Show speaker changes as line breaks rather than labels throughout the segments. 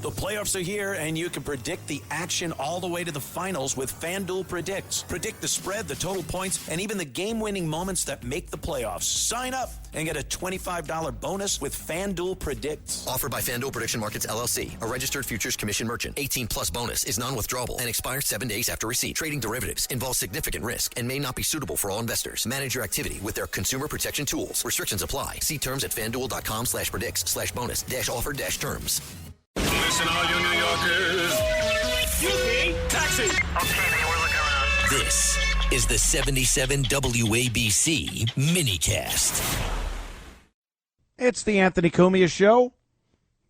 The playoffs are here, and you can predict the action all the way to the finals with FanDuel Predicts. Predict the spread, the total points, and even the game-winning moments that make the playoffs. Sign up and get a $25 bonus with FanDuel Predicts.
Offered by FanDuel Prediction Markets, LLC, a registered futures commission merchant. 18-plus bonus is non-withdrawable and expires 7 days after receipt. Trading derivatives involves significant risk and may not be suitable for all investors. Manage your activity with their consumer protection tools. Restrictions apply. See terms at FanDuel.com/predicts/bonus-offer-terms.
Listen, all you New Yorkers. Excuse me. Taxi. Okay, man, we're looking around.
This is the 77 WABC minicast.
It's the Anthony Cumia Show.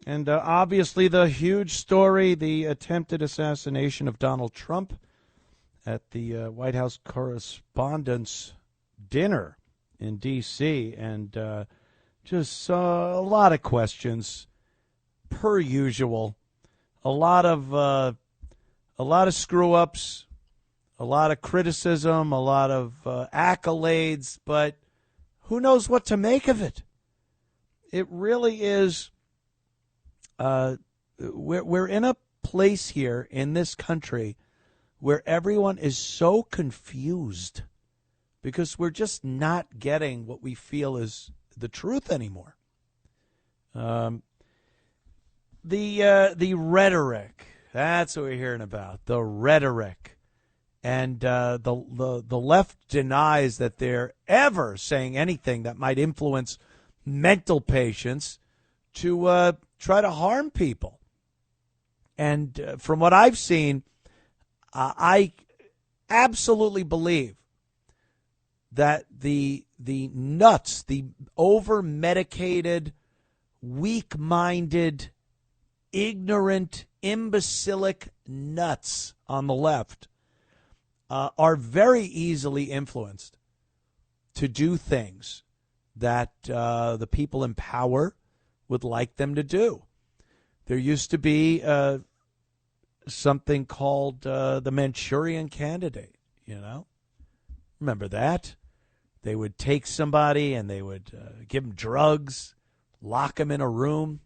And obviously the huge story, the attempted assassination of Donald Trump at the White House Correspondents' Dinner in D.C. And just a lot of questions. Per usual, a lot of screw-ups, a lot of criticism, a lot of accolades, but who knows what to make of it? It really is. We're in a place here in this country where everyone is so confused because we're just not getting what we feel is the truth anymore. The rhetoric, that's what we're hearing about, the rhetoric. And the left denies that they're ever saying anything that might influence mental patients to try to harm people. And from what I've seen, I absolutely believe that the nuts, the over-medicated, weak-minded, ignorant, imbecilic nuts on the left are very easily influenced to do things that the people in power would like them to do. There used to be something called the Manchurian candidate, you know? Remember that? They would take somebody and they would give them drugs, lock them in a room.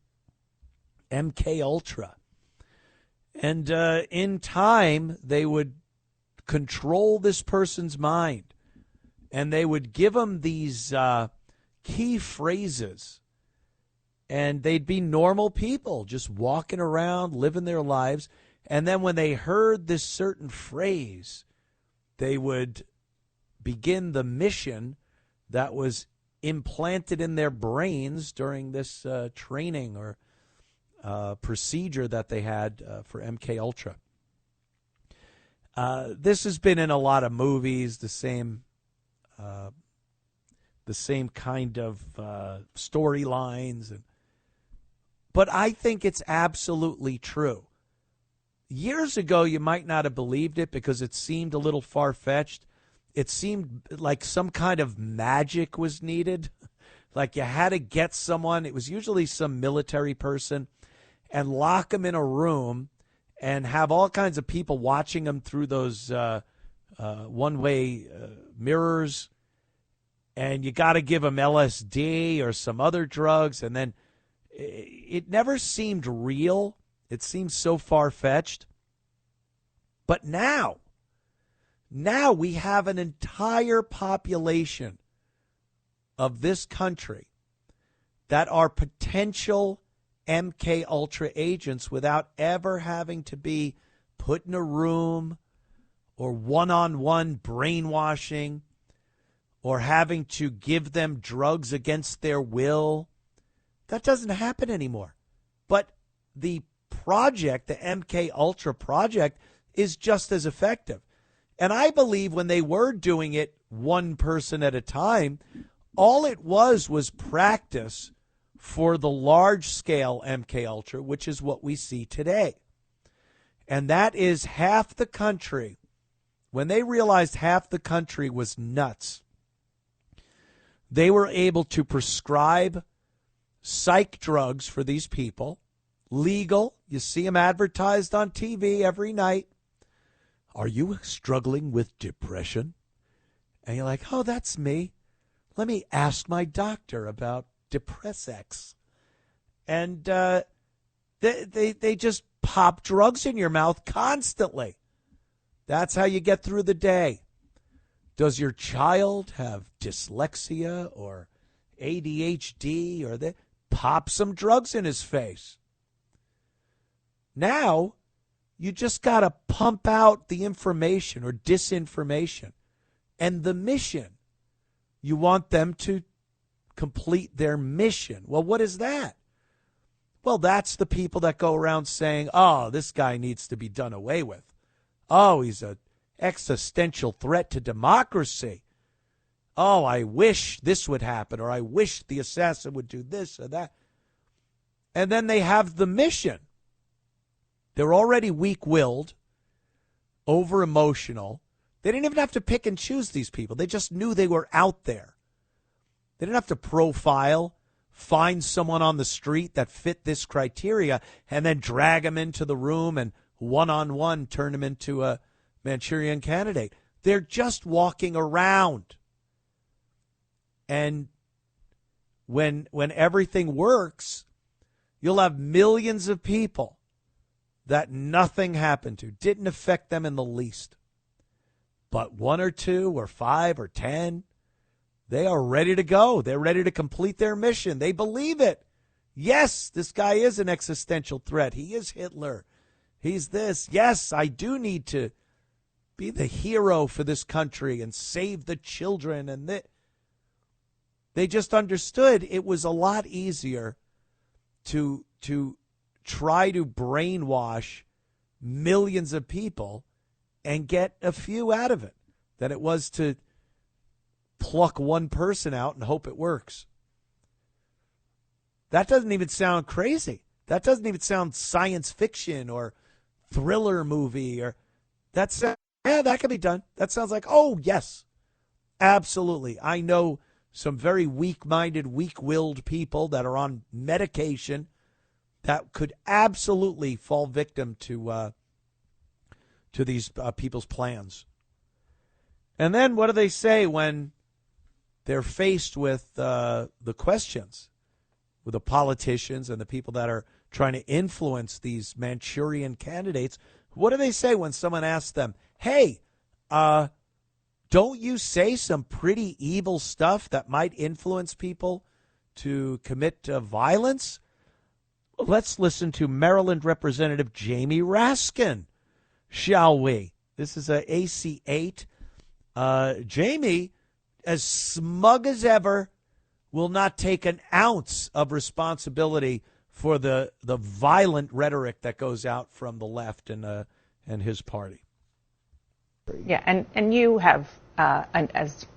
MK Ultra. And in time, they would control this person's mind. And they would give them these key phrases. And they'd be normal people, just walking around, living their lives. And then when they heard this certain phrase, they would begin the mission that was implanted in their brains during this training or procedure that they had for MK Ultra. This has been in a lot of movies, the same kind of storylines, but I think it's absolutely true. Years ago, you might not have believed it because it seemed a little far-fetched. It seemed like some kind of magic was needed, like you had to get someone. It was usually some military person, and lock them in a room and have all kinds of people watching them through those one-way mirrors. And you got to give them LSD or some other drugs. And then it never seemed real. It seemed so far-fetched. But now we have an entire population of this country that are potential MK Ultra agents without ever having to be put in a room or one-on-one brainwashing or having to give them drugs against their will. That doesn't happen anymore. But the project, the MK Ultra project, is just as effective. And I believe when they were doing it one person at a time, all it was practice for the large-scale MK Ultra, which is what we see today. And that is half the country. When they realized half the country was nuts, they were able to prescribe psych drugs for these people, legal. You see them advertised on TV every night. Are you struggling with depression? And you're like, oh, that's me. Let me ask my doctor about Depressex. And They just pop drugs in your mouth constantly. That's how you get through the day. Does your child have dyslexia or ADHD, or they pop some drugs in his face? Now, you just got to pump out the information or disinformation and the mission. You want them to complete their mission. Well, what is that? Well, that's the people that go around saying, oh, this guy needs to be done away with. Oh, he's an existential threat to democracy. Oh, I wish this would happen, or I wish the assassin would do this or that. And then they have the mission. They're already weak-willed, over-emotional. They didn't even have to pick and choose these people. They just knew they were out there. They didn't have to profile, find someone on the street that fit this criteria, and then drag them into the room and one-on-one turn them into a Manchurian candidate. They're just walking around. And when everything works, you'll have millions of people that nothing happened to, didn't affect them in the least. But 1 or 2 or 5 or 10, they are ready to go. They're ready to complete their mission. They believe it. Yes, this guy is an existential threat. He is Hitler. He's this. Yes, I do need to be the hero for this country and save the children. And they just understood it was a lot easier to try to brainwash millions of people and get a few out of it than it was to pluck one person out and hope it works. That doesn't even sound crazy. That doesn't even sound science fiction or thriller movie, or that's that could be done. That sounds like, oh yes, absolutely. I know some very weak-minded, weak-willed people that are on medication that could absolutely fall victim to these people's plans. And then what do they say when they're faced with the questions, with the politicians and the people that are trying to influence these Manchurian candidates? What do they say when someone asks them, hey, don't you say some pretty evil stuff that might influence people to commit violence? Let's listen to Maryland Representative Jamie Raskin, shall we? This is a AC8. Jamie, as smug as ever, will not take an ounce of responsibility for the violent rhetoric that goes out from the left and his party.
Yeah, and you have, as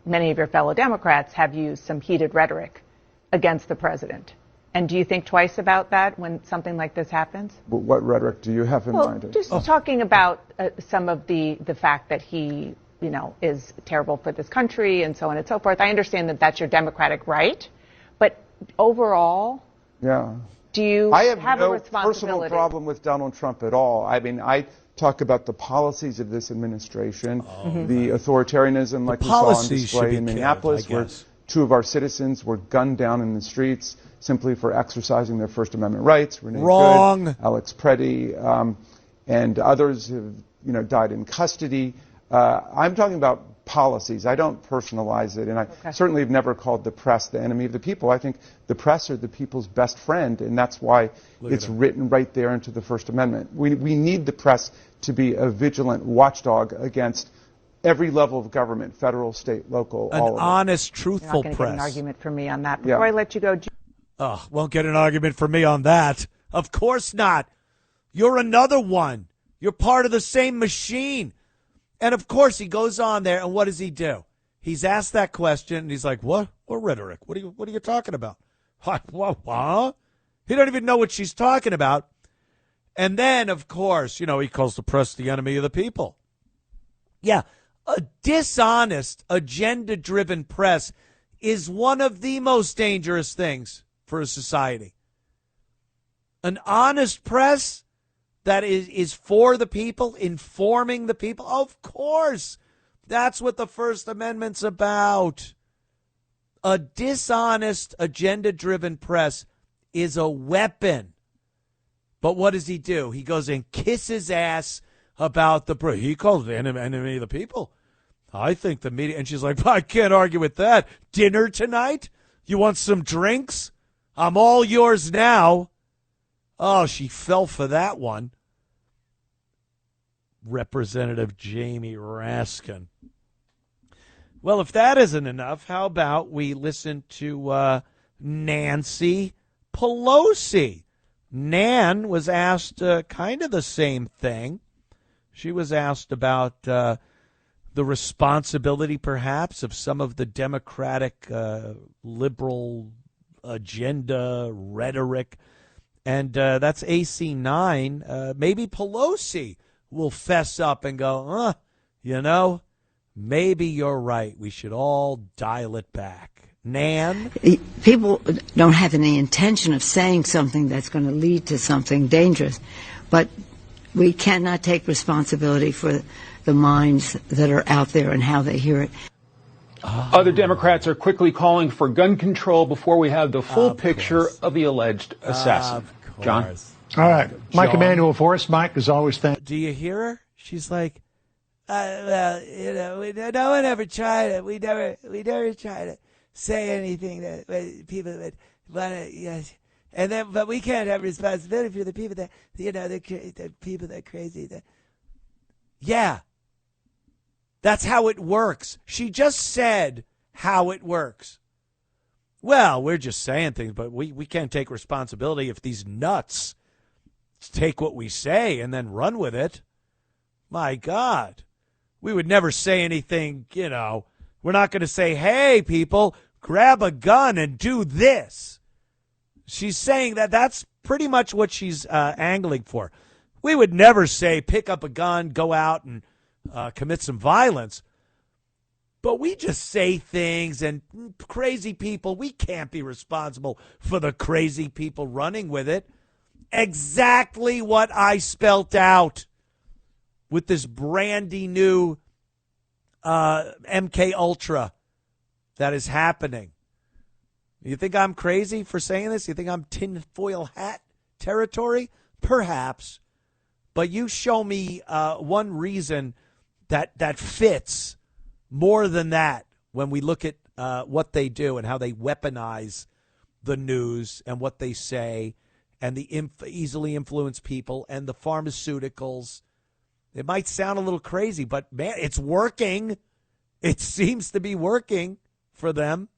many of your fellow Democrats, have used some heated rhetoric against the president. And do you think twice about that when something like this happens?
What rhetoric do you have in mind?
Just talking about some of the fact that he, is terrible for this country and so on and so forth. I understand that that's your democratic right, but overall,
yeah,
do you
I have
a
no
responsibility?
personal problem with Donald Trump at all. I mean, I talk about the policies of this administration, the authoritarianism like we saw on display in Minneapolis, where 2 of our citizens were gunned down in the streets simply for exercising their First Amendment rights. Renee Good, Alex Preddy, and others have died in custody. I'm talking about policies. I don't personalize it, and I certainly have never called the press the enemy of the people. I think the press are the people's best friend, and that's why it's written right there into the First Amendment. We need the press to be a vigilant watchdog against every level of government, federal, state, local, all of it.
An honest, truthful press.
You're not going to get an argument from me on that. Before I let you go,
won't get an argument from me on that. Of course not. You're another one. You're part of the same machine. And of course he goes on there, and what does he do? He's asked that question, and he's like, what? What rhetoric? What are you talking about? What? He don't even know what she's talking about. And then, of course, he calls the press the enemy of the people. Yeah, a dishonest, agenda-driven press is one of the most dangerous things for a society. An honest press that is for the people, informing the people. Of course, that's what the First Amendment's about. A dishonest, agenda-driven press is a weapon But what does he do? He goes and kisses ass about he calls the enemy of the people. I think the media, and she's like, I can't argue with that. Dinner tonight? You want some drinks? I'm all yours now. Oh, she fell for that one. Representative Jamie Raskin. Well, if that isn't enough, how about we listen to Nancy Pelosi? Nan was asked kind of the same thing. She was asked about the responsibility, perhaps, of some of the Democratic liberal agenda rhetoric. And that's AC9. Maybe Pelosi will fess up and go, maybe you're right. We should all dial it back. Nan?
People don't have any intention of saying something that's going to lead to something dangerous, but we cannot take responsibility for the minds that are out there and how they hear it.
Other Democrats are quickly calling for gun control before we have the full picture of the alleged assassin. John?
All right. Mike Emanuel Forrest. Mike, as always, thank.
Do you hear her? She's like, no one ever tried it. We never tried to say anything that people would want to, yes. And then, but we can't have responsibility for the people that, the people that are crazy. Yeah. That's how it works. She just said how it works. Well, we're just saying things, but we can't take responsibility if these nuts take what we say and then run with it. My God. We would never say anything, we're not going to say, hey, people, grab a gun and do this. She's saying that's pretty much what she's angling for. We would never say pick up a gun, go out and commit some violence. But we just say things, and crazy people, we can't be responsible for the crazy people running with it. Exactly what I spelt out with this brandy new MK Ultra that is happening. You think I'm crazy for saying this? You think I'm tinfoil hat territory? Perhaps. But you show me one reason that fits more than that when we look at what they do and how they weaponize the news and what they say and the easily influenced people and the pharmaceuticals. It might sound a little crazy, but, man, it's working. It seems to be working for them.